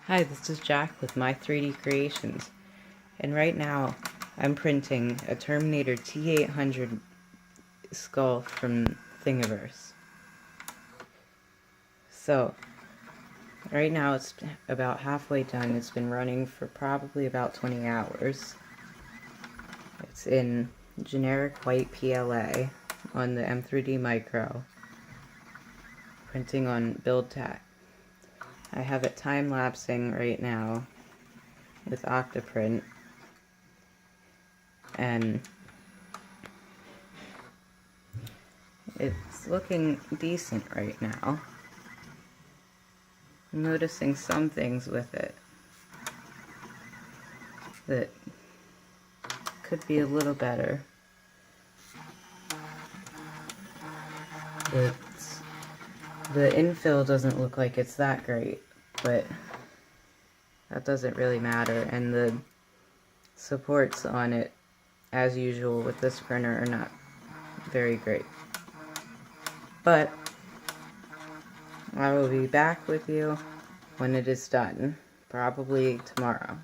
Hi, this is Jack with M3D Creations, and right now I'm printing a Terminator T800 skull from Thingiverse. So, right now it's about halfway done. It's been running for probably about 20 hours. It's in generic white PLA on the M3D Micro, printing on build tack. I have it time-lapsing right now with Octoprint, and it's looking decent right now. I'm noticing some things with it that could be a little better. The infill doesn't look like it's that great, but that doesn't really matter, and the supports on it, as usual with this printer, are not very great. But I will be back with you when it is done, probably tomorrow.